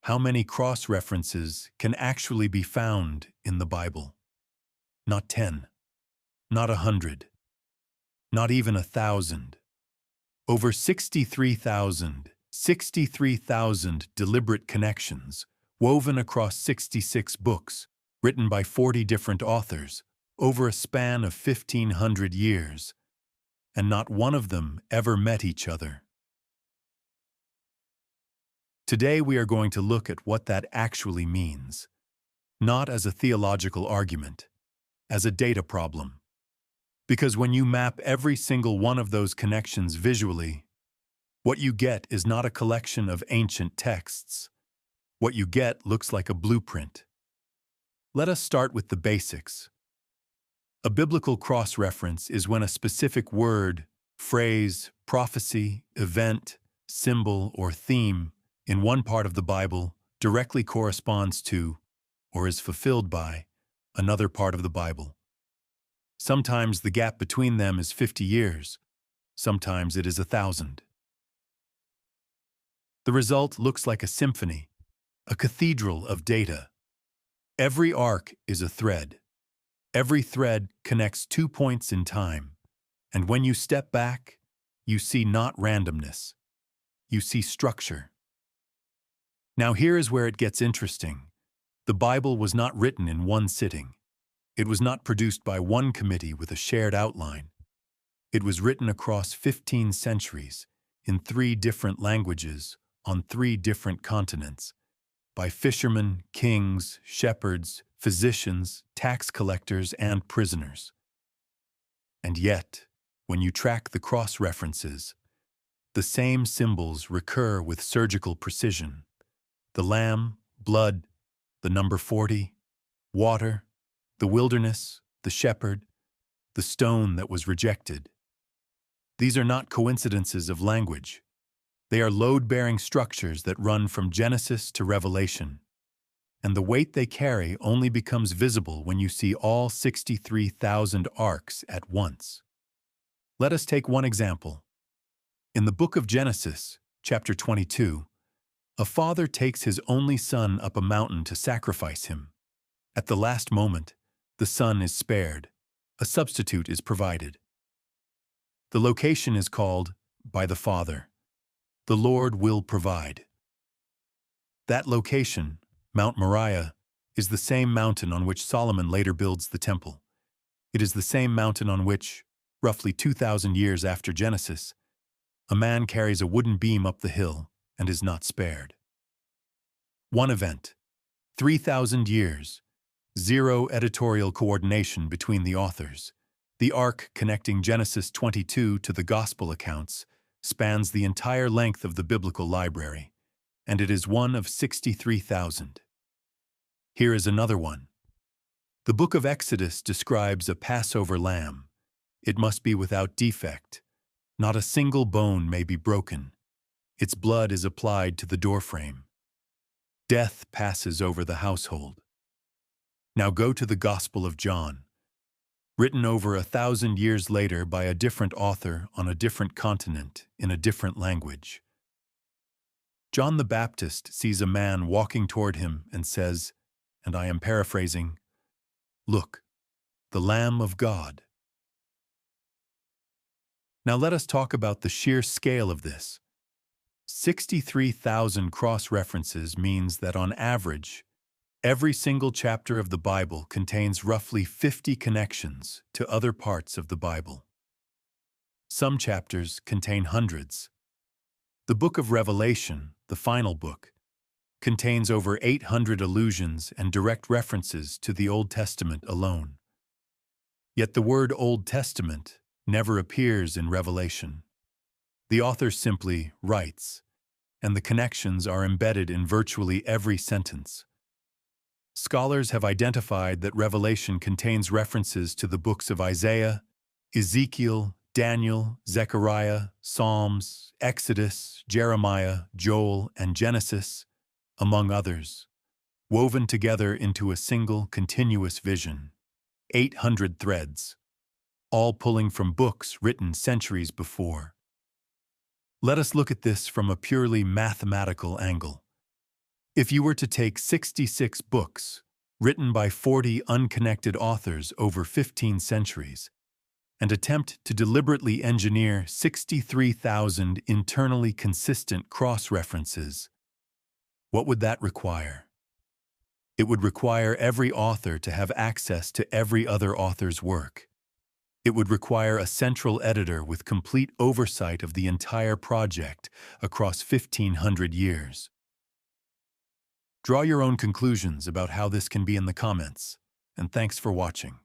How many cross-references can actually be found in the Bible? Not 10, not 100, not even 1,000. Over 63,000 deliberate connections, woven across 66 books, written by 40 different authors, over a span of 1,500 years, and not one of them ever met each other. Today we are going to look at what that actually means, not as a theological argument, as a data problem. Because when you map every single one of those connections visually, what you get is not a collection of ancient texts. What you get looks like a blueprint. Let us start with the basics. A biblical cross-reference is when a specific word, phrase, prophecy, event, symbol, or theme in one part of the Bible directly corresponds to, or is fulfilled by, another part of the Bible. Sometimes the gap between them is 50 years. Sometimes it is 1,000. The result looks like a symphony, a cathedral of data. Every arc is a thread. Every thread connects 2 points in time. And when you step back, you see not randomness. You see structure. Now here is where it gets interesting. The Bible was not written in one sitting. It was not produced by one committee with a shared outline. It was written across 15 centuries, in 3 different languages, on 3 different continents, by fishermen, kings, shepherds, physicians, tax collectors, and prisoners. And yet, when you track the cross-references, the same symbols recur with surgical precision. The lamb, blood, the number 40, water, the wilderness, the shepherd, the stone that was rejected. These are not coincidences of language. They are load-bearing structures that run from Genesis to Revelation. And the weight they carry only becomes visible when you see all 63,000 arcs at once. Let us take one example. In the book of Genesis, chapter 22, a father takes his only son up a mountain to sacrifice him. At the last moment, the son is spared. A substitute is provided. The location is called by the Father. The Lord will provide. That location, Mount Moriah, is the same mountain on which Solomon later builds the temple. It is the same mountain on which, roughly 2,000 years after Genesis, a man carries a wooden beam up the hill and is not spared. One event, 3,000 years, 0 editorial coordination between the authors. The arc connecting Genesis 22 to the Gospel accounts spans the entire length of the biblical library, and it is one of 63,000. Here is another one. The book of Exodus describes a Passover lamb. It must be without defect. Not a single bone may be broken. Its blood is applied to the doorframe. Death passes over the household. Now go to the Gospel of John. Written over 1,000 years later by a different author on a different continent in a different language. John the Baptist sees a man walking toward him and says, and I am paraphrasing, "Look, the Lamb of God." Now let us talk about the sheer scale of this. 63,000 cross-references means that on average, every single chapter of the Bible contains roughly 50 connections to other parts of the Bible. Some chapters contain hundreds. The book of Revelation, the final book, contains over 800 allusions and direct references to the Old Testament alone. Yet the word Old Testament never appears in Revelation. The author simply writes, and the connections are embedded in virtually every sentence. Scholars have identified that Revelation contains references to the books of Isaiah, Ezekiel, Daniel, Zechariah, Psalms, Exodus, Jeremiah, Joel, and Genesis, among others, woven together into a single continuous vision, 800 threads, all pulling from books written centuries before. Let us look at this from a purely mathematical angle. If you were to take 66 books, written by 40 unconnected authors over 15 centuries, and attempt to deliberately engineer 63,000 internally consistent cross-references, what would that require? It would require every author to have access to every other author's work. It would require a central editor with complete oversight of the entire project across 1,500 years. Draw your own conclusions about how this can be in the comments, and thanks for watching.